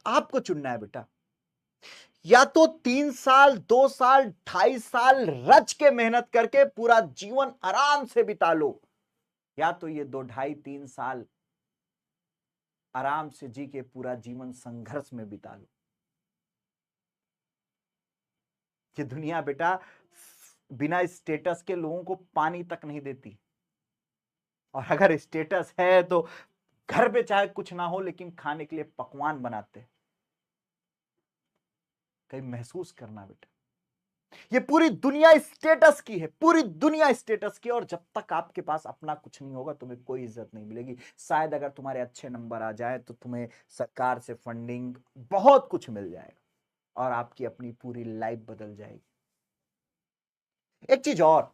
आपको चुनना है बेटा। या तो 3 साल, 2 साल, 2.5 साल रच के मेहनत करके पूरा जीवन आराम से बिता लो, या तो ये 2 ढाई 3 साल आराम से जी के पूरा जीवन संघर्ष में बिता लो। ये दुनिया बेटा बिना स्टेटस के लोगों को पानी तक नहीं देती, और अगर स्टेटस है तो घर पे चाहे कुछ ना हो लेकिन खाने के लिए पकवान बनाते हैं। कहीं महसूस करना बेटा, ये पूरी दुनिया स्टेटस की है, पूरी दुनिया स्टेटस की है, और जब तक आपके पास अपना कुछ नहीं होगा तुम्हें कोई इज्जत नहीं मिलेगी। शायद अगर तुम्हारे अच्छे नंबर आ जाए तो तुम्हें सरकार से फंडिंग बहुत कुछ मिल जाएगा और आपकी अपनी पूरी लाइफ बदल जाएगी। एक चीज और,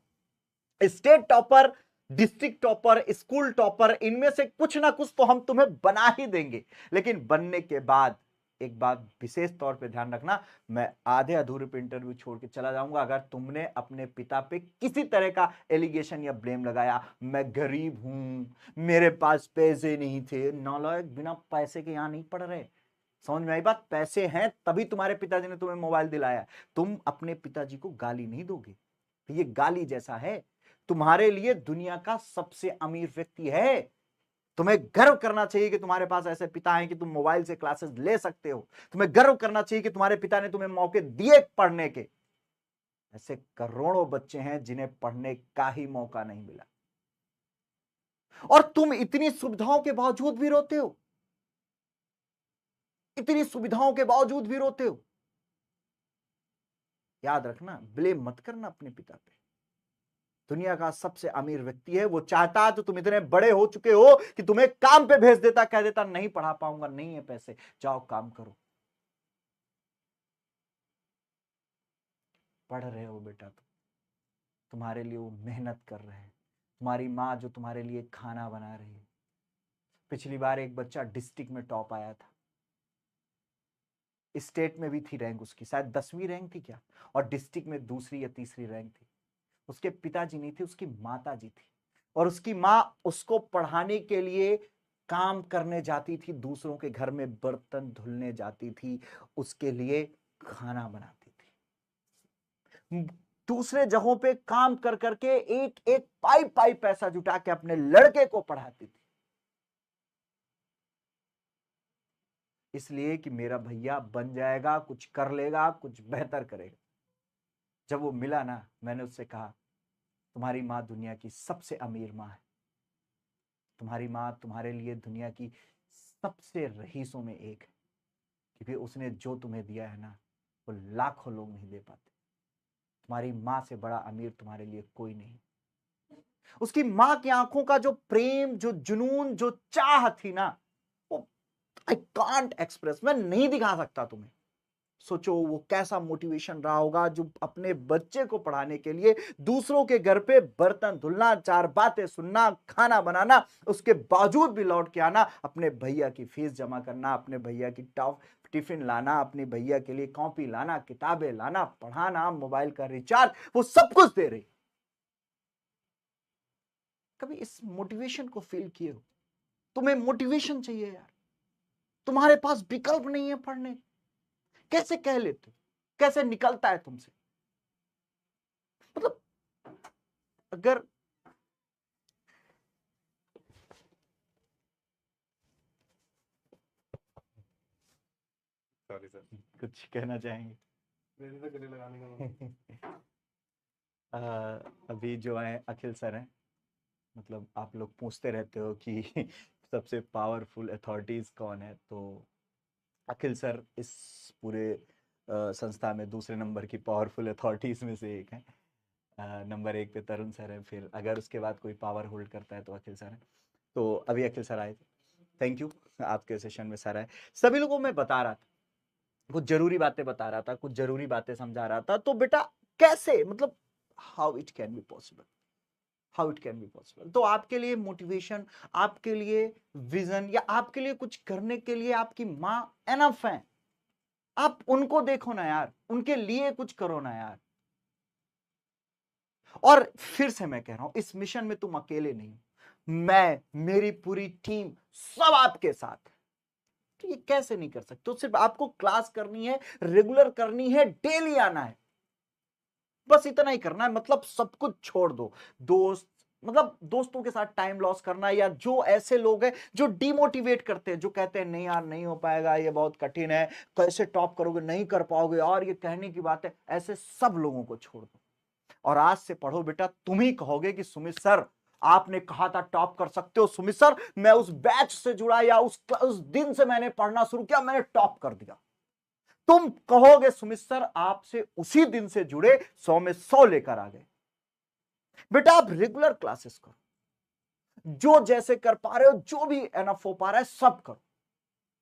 state topper, district topper, school topper, इनमें से कुछ ना कुछ तो हम तुम्हें बना ही देंगे, लेकिन बनने के बाद एक बात विशेष तौर पे ध्यान रखना, मैं आधे अधूरे पे इंटरव्यू छोड़ के चला जाऊंगा अगर तुमने अपने पिता पे किसी तरह का एलिगेशन या ब्लेम लगाया। मैं गरीब हूं, मेरे पास पैसे नहीं थे। नालायक, बिना पैसे के यहां नहीं पढ़ रहे। समझ में आई बात? पैसे हैं तभी तुम्हारे पिताजी ने तुम्हें मोबाइल दिलाया। तुम अपने पिताजी को गाली नहीं दोगे, ये गाली जैसा है। तुम्हारे लिए दुनिया का सबसे अमीर व्यक्ति है। तुम्हें गर्व करना चाहिए कि तुम्हारे पास ऐसे पिता हैं कि तुम मोबाइल से क्लासेस ले सकते हो। तुम्हें गर्व करना चाहिए कि तुम्हारे पिता ने तुम्हें मौके दिए पढ़ने के। ऐसे करोड़ों बच्चे हैं जिन्हें पढ़ने का ही मौका नहीं मिला, और तुम इतनी सुविधाओं के बावजूद भी रोते हो। इतनी सुविधाओं के बावजूद भी रोते हो। याद रखना, ब्लेम मत करना अपने पिता पे। दुनिया का सबसे अमीर व्यक्ति है, वो चाहता तो तुम इतने बड़े हो चुके हो कि तुम्हें काम पे भेज देता, कह देता नहीं पढ़ा पाऊंगा, नहीं है पैसे, जाओ काम करो। पढ़ रहे हो बेटा, तुम्हारे लिए वो मेहनत कर रहे हैं। तुम्हारी माँ जो तुम्हारे लिए खाना बना रही है। पिछली बार एक बच्चा डिस्ट्रिक्ट में टॉप आया था, स्टेट में भी थी रैंक उसकी, शायद 10वीं रैंक थी क्या, और डिस्ट्रिक्ट में दूसरी या तीसरी रैंक थी। उसके पिताजी नहीं थे, उसकी माता जी थी, और उसकी माँ उसको पढ़ाने के लिए काम करने जाती थी, दूसरों के घर में बर्तन धुलने जाती थी, उसके लिए खाना बनाती थी। दूसरे जगहों पे काम कर करके एक एक पाई पाई पैसा जुटा के अपने लड़के को पढ़ाती थी, इसलिए कि मेरा भैया बन जाएगा, कुछ कर लेगा, कुछ बेहतर करेगा। जब वो मिला ना, मैंने उससे कहा तुम्हारी माँ दुनिया की सबसे अमीर माँ है। तुम्हारी माँ तुम्हारे लिए दुनिया की सबसे रईसों में एक है, क्योंकि उसने जो तुम्हें दिया है ना, वो लाखों लोग नहीं दे पाते। तुम्हारी माँ से बड़ा अमीर तुम्हारे लिए कोई नहीं। उसकी माँ की आंखों का जो प्रेम, जो जुनून, जो चाह थी ना, वो आई कांट एक्सप्रेस, मैं नहीं दिखा सकता तुम्हें। सोचो वो कैसा मोटिवेशन रहा होगा, जो अपने बच्चे को पढ़ाने के लिए दूसरों के घर पे बर्तन धुलना, चार बातें सुनना, खाना बनाना, उसके बावजूद भी लौट के आना, अपने भैया की फीस जमा करना, अपने भैया की टिफिन लाना, अपने भैया के लिए कॉपी लाना, किताबें लाना, पढ़ाना, मोबाइल का रिचार्ज, वो सब कुछ दे रही। कभी इस मोटिवेशन को फील किए हो? तुम्हें मोटिवेशन चाहिए यार, तुम्हारे पास विकल्प नहीं है पढ़ने। कैसे कह लेते हो? कैसे निकलता है तुमसे? मतलब अगर सॉरी सर। कुछ कहना चाहेंगे? मेरे तो गले लगाने का मन। अ, अभी जो है अखिल सर हैं, मतलब आप लोग पूछते रहते हो कि सबसे पावरफुल अथॉरिटीज कौन है, तो अखिल सर इस पूरे संस्था में दूसरे नंबर की पावरफुल अथॉरिटीज में से एक है। नंबर 1 पे तरुण सर है, फिर अगर उसके बाद कोई पावर होल्ड करता है तो अखिल सर है। तो अभी अखिल सर आए थे, थैंक यू, आपके सेशन में सर आए। सभी लोगों को मैं बता रहा था, कुछ जरूरी बातें बता रहा था, कुछ जरूरी बातें समझा रहा था। तो बेटा कैसे, मतलब how it can be possible, how it can be possible. तो आपके लिए मोटिवेशन, आपके लिए विजन, या आपके लिए कुछ करने के लिए आपकी मां एनफ है। आप उनको देखो ना यार, उनके लिए कुछ करो ना यार। और फिर से मैं कह रहा हूं, इस मिशन में तुम अकेले नहीं हो। मैं, मेरी पूरी टीम, सब आपके साथ है। तो ये कैसे नहीं कर सकते? तो सिर्फ आपको क्लास करनी है, रेगुलर करनी है, डेली आना है, बस इतना ही करना है। मतलब सब कुछ छोड़ दो। दोस्त, मतलब दोस्तों के साथ टाइम लॉस करना, या जो ऐसे लोग हैं जो डिमोटिवेट करते हैं, जो कहते हैं नहीं यार नहीं हो पाएगा, ये बहुत कठिन है, कैसे टॉप करोगे, नहीं कर पाओगे, और ये कहने की बात है, ऐसे सब लोगों को छोड़ दो और आज से पढ़ो बेटा। तुम ही कहोगे कि सुमित सर आपने कहा था टॉप कर सकते हो, सुमित सर मैं उस बैच से जुड़ा, या उस दिन से मैंने पढ़ना शुरू किया, मैंने टॉप कर दिया। तुम कहोगे सुमित सर आपसे उसी दिन से जुड़े 100 में 100 लेकर आ गए। बेटा आप रेगुलर क्लासेस करो, जो जैसे कर पा रहे हो, जो भी एनफ हो पा रहा है सब करो।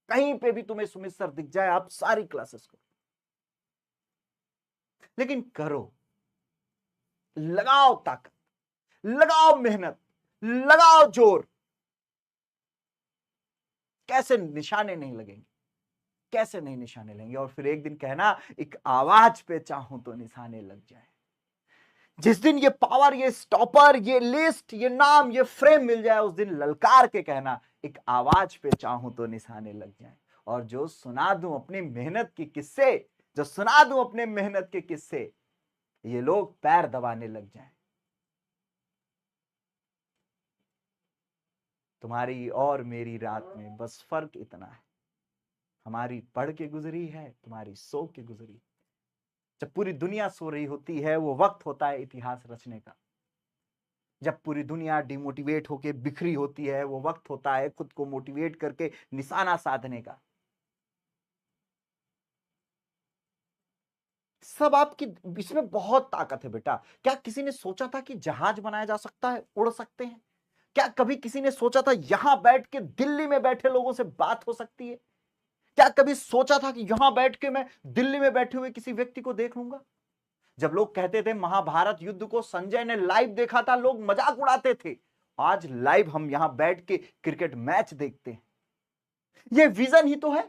कहीं पे भी तुम्हें सुमित सर दिख जाए, आप सारी क्लासेस करो, लेकिन करो, लगाओ ताकत, लगाओ मेहनत, लगाओ जोर। कैसे निशाने नहीं लगेंगे, कैसे नहीं निशाने लेंगे? और फिर एक दिन कहना एक आवाज पे चाहूं तो निशाने लग जाए। जिस दिन ये पावर, ये स्टॉपर, ये लिस्ट, ये नाम, ये फ्रेम मिल जाए, उस दिन ललकार के कहना एक आवाज पे चाहूं तो निशाने लग जाए। और जो सुना दूं अपनी मेहनत के किस्से, जो सुना दूं अपने मेहनत के किस्से, ये लोग पैर दबाने लग जाएं। तुम्हारी और मेरी रात में बस फर्क इतना है, हमारी पढ़ के गुजरी है, तुम्हारी सो के गुजरी। जब पूरी दुनिया सो रही होती है वो वक्त होता है इतिहास रचने का। जब पूरी दुनिया डिमोटिवेट होके बिखरी होती है वो वक्त होता है खुद को मोटिवेट करके निशाना साधने का। सब आपकी, इसमें बहुत ताकत है बेटा। क्या किसी ने सोचा था कि जहाज बनाया जा सकता है, उड़ सकते हैं? क्या कभी किसी ने सोचा था यहां बैठ के दिल्ली में बैठे लोगों से बात हो सकती है? क्या कभी सोचा था कि यहां बैठ के मैं दिल्ली में बैठे हुए किसी व्यक्ति को देख लूंगा? जब लोग कहते थे महाभारत युद्ध को संजय ने लाइव देखा था, लोग मजाक उड़ाते थे। आज लाइव हम यहां बैठ के क्रिकेट मैच देखते हैं। ये विजन ही तो है।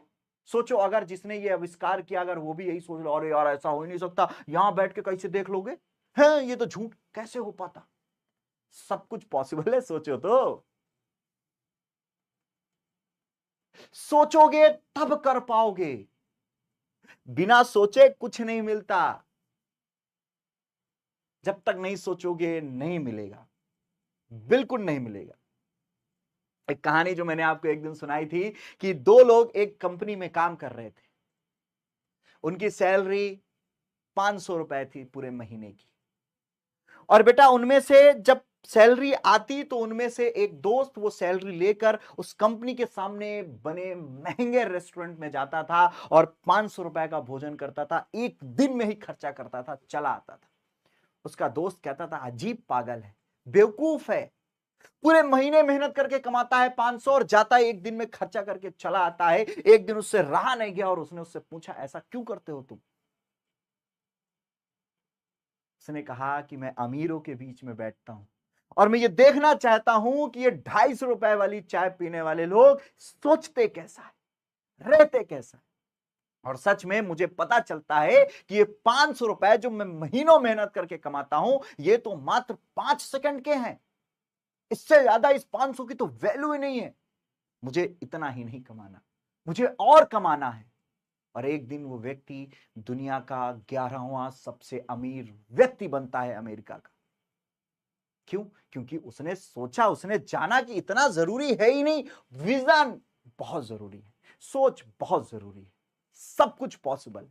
सोचो अगर जिसने ये आविष्कार किया, अगर वो भी यही सोच लो, अरे यार ऐसा हो ही नहीं सकता, यहां बैठ के कैसे देख लोगे, है ये तो झूठ, कैसे हो पाता? सब कुछ पॉसिबल है, सोचो तो। सोचोगे तब कर पाओगे, बिना सोचे कुछ नहीं मिलता। जब तक नहीं सोचोगे नहीं मिलेगा, बिल्कुल नहीं मिलेगा। एक कहानी जो मैंने आपको एक दिन सुनाई थी कि दो लोग एक कंपनी में काम कर रहे थे। उनकी सैलरी 500 रुपए थी पूरे महीने की। और बेटा उनमें से जब सैलरी आती तो उनमें से एक दोस्त वो सैलरी लेकर उस कंपनी के सामने बने महंगे रेस्टोरेंट में जाता था और 500 रुपए का भोजन करता था, एक दिन में ही खर्चा करता था, चला आता था। उसका दोस्त कहता था अजीब पागल है, बेवकूफ है, पूरे महीने मेहनत करके कमाता है 500 और जाता है एक दिन में खर्चा करके चला आता है। एक दिन उससे रहा नहीं गया और उसने उससे पूछा ऐसा क्यों करते हो तुम? उसने कहा कि मैं अमीरों के बीच में बैठता हूं और मैं ये देखना चाहता हूं कि ये 250 रुपए वाली चाय पीने वाले लोग सोचते कैसा है, रहते कैसा है। और सच में मुझे पता चलता है कि ये 500 रुपए जो मैं महीनों मेहनत करके कमाता हूं, ये तो मात्र 5 सेकंड के हैं। इससे ज्यादा इस 500 की तो वैल्यू ही नहीं है। मुझे इतना ही नहीं कमाना, मुझे और कमाना है। और एक दिन वो व्यक्ति दुनिया का 11वां सबसे अमीर व्यक्ति बनता है अमेरिका का। क्यों? क्योंकि उसने सोचा, उसने जाना कि इतना जरूरी है ही नहीं, विजन बहुत जरूरी है, सोच बहुत जरूरी है। सब कुछ पॉसिबल,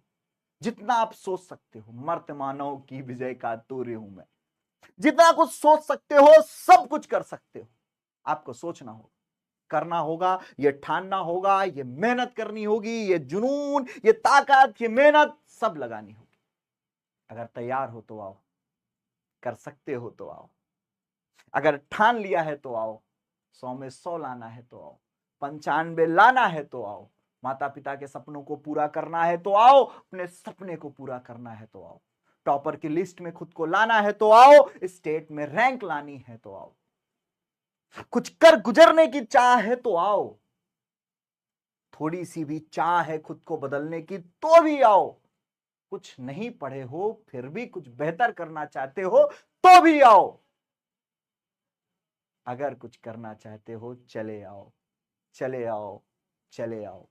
जितना आप सोच सकते हो। मर्त मानव की विजय का तूर्य हूं मैं। जितना कुछ सोच सकते हो सब कुछ कर सकते हो। आपको सोचना होगा, करना होगा, ये ठानना होगा, ये मेहनत करनी होगी, ये जुनून, ये ताकत, ये मेहनत सब लगानी होगी। अगर तैयार हो तो आओ, कर सकते हो तो आओ, अगर ठान लिया है तो आओ, 100 में 100 लाना है तो आओ, 95 लाना है तो आओ, माता पिता के सपनों को पूरा करना है तो आओ, अपने सपने को पूरा करना है तो आओ, टॉपर की लिस्ट में खुद को लाना है तो आओ, स्टेट में रैंक लानी है तो आओ, कुछ कर गुजरने की चाह है तो आओ, थोड़ी सी भी चाह है खुद को बदलने की तो भी आओ, कुछ नहीं पढ़े हो फिर भी कुछ बेहतर करना चाहते हो तो भी आओ, अगर कुछ करना चाहते हो चले आओ, चले आओ, चले आओ।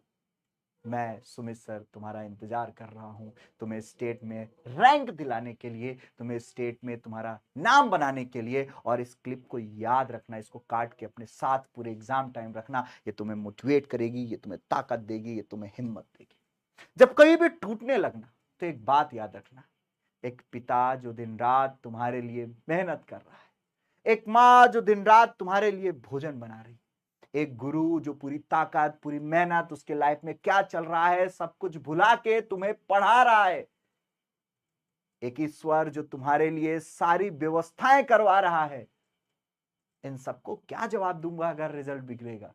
मैं सुमित सर तुम्हारा इंतजार कर रहा हूं, तुम्हें स्टेट में रैंक दिलाने के लिए, तुम्हें स्टेट में तुम्हारा नाम बनाने के लिए। और इस क्लिप को याद रखना, इसको काट के अपने साथ पूरे एग्जाम टाइम रखना। ये तुम्हें मोटिवेट करेगी, ये तुम्हें ताकत देगी, ये तुम्हें हिम्मत देगी। जब कहीं भी टूटने लगना तो एक बात याद रखना, एक पिता जो दिन रात तुम्हारे लिए मेहनत कर रहा है, एक माँ जो दिन रात तुम्हारे लिए भोजन बना रही, एक गुरु जो पूरी ताकत पूरी मेहनत उसके लाइफ में क्या चल रहा है सब कुछ भुला के तुम्हें पढ़ा रहा है, एक ईश्वर जो तुम्हारे लिए सारी व्यवस्थाएं करवा रहा है। इन सबको क्या जवाब दूंगा अगर रिजल्ट बिगड़ेगा?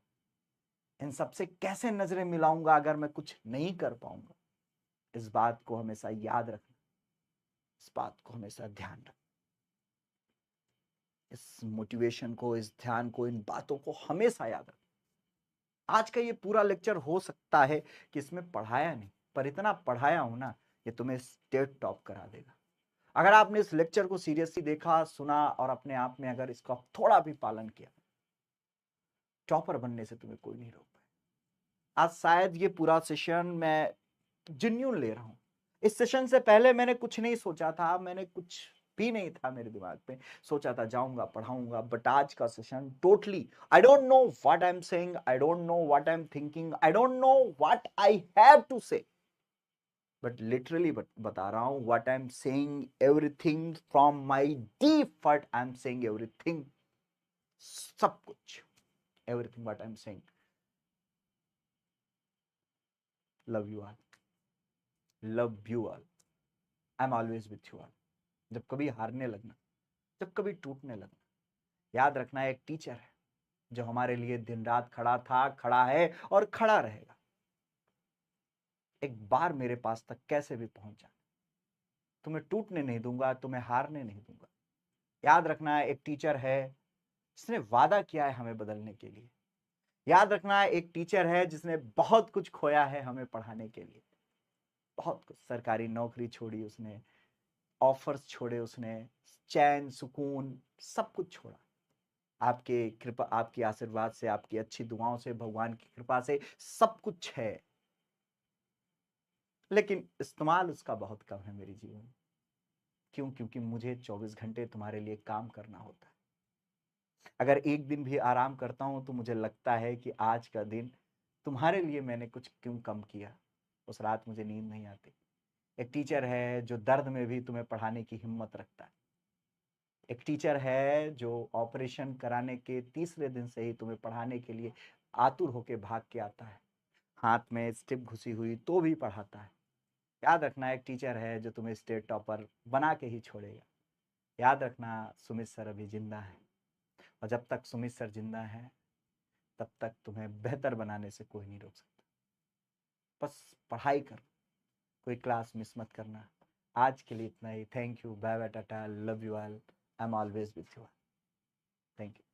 इन सबसे कैसे नजरें मिलाऊंगा अगर मैं कुछ नहीं कर पाऊंगा? इस बात को हमेशा याद रखना, इस बात को हमेशा ध्यान रखना, इस मोटिवेशन को, इस ध्यान को, इन बातों को हमेशा याद रखना। आज का ये पूरा लेक्चर हो सकता है कि इसमें पढ़ाया नहीं, पर इतना पढ़ाया हूं ना, ये तुम्हें स्टेट टॉप करा देगा। अगर आपने इस लेक्चर को सीरियसली देखा, सुना और अपने आप में अगर इसका थोड़ा भी पालन किया, टॉपर बनने से तुम्हें कोई नहीं रोक पाए। आज शायद ये पूरा सेशन मैं जेन्युइन ले रहा हूं। इस सेशन से पहले मैंने कुछ नहीं सोचा था, मैंने कुछ भी नहीं था मेरे दिमाग में, सोचा था जाऊंगा पढ़ाऊंगा, बट आज का session totally I don't know what I am saying, I don't know what I am thinking, I don't know what I have to say, but literally बता रहा हूं what I am saying, everything from my deep heart I am saying everything, सब कुछ, everything what I am saying. Love you all, love you all, I am always with you all. जब कभी हारने लगना, जब कभी टूटने लगना, याद रखना एक टीचर है जो हमारे लिए दिन रात खड़ा था, खड़ा है और खड़ा रहेगा। एक बार मेरे पास तक कैसे भी पहुंच जाना, तुम्हें टूटने नहीं दूंगा, तुम्हें हारने नहीं दूंगा। याद रखना एक टीचर है जिसने वादा किया है हमें बदलने के लिए। याद रखना एक टीचर है जिसने बहुत कुछ खोया है हमें पढ़ाने के लिए, बहुत कुछ। सरकारी नौकरी छोड़ी उसने, ऑफर्स छोड़े उसने, चैन सुकून सब कुछ छोड़ा। आपके कृपा, आपके आशीर्वाद से, आपकी अच्छी दुआओं से, भगवान की कृपा से सब कुछ है, लेकिन इस्तेमाल उसका बहुत कम है मेरे जीवन में। क्यों? क्योंकि मुझे 24 घंटे तुम्हारे लिए काम करना होता है। अगर एक दिन भी आराम करता हूं तो मुझे लगता है कि आज का दिन तुम्हारे लिए मैंने कुछ क्यों कम किया। उस रात मुझे नींद नहीं आती। एक टीचर है जो दर्द में भी तुम्हें पढ़ाने की हिम्मत रखता है। एक टीचर है जो ऑपरेशन कराने के तीसरे दिन से ही तुम्हें पढ़ाने के लिए आतुर होके भाग के आता है, हाथ में स्टिप घुसी हुई तो भी पढ़ाता है। याद रखना एक टीचर है जो तुम्हें स्टेट टॉपर बना के ही छोड़ेगा। याद रखना सुमित सर अभी जिंदा है, और जब तक सुमित सर जिंदा है तब तक तुम्हें बेहतर बनाने से कोई नहीं रोक सकता। बस पढ़ाई करो, कोई क्लास मिस मत करना। आज के लिए इतना ही। Thank you, bye bye, tata, love you all, I am always with you. Thank you.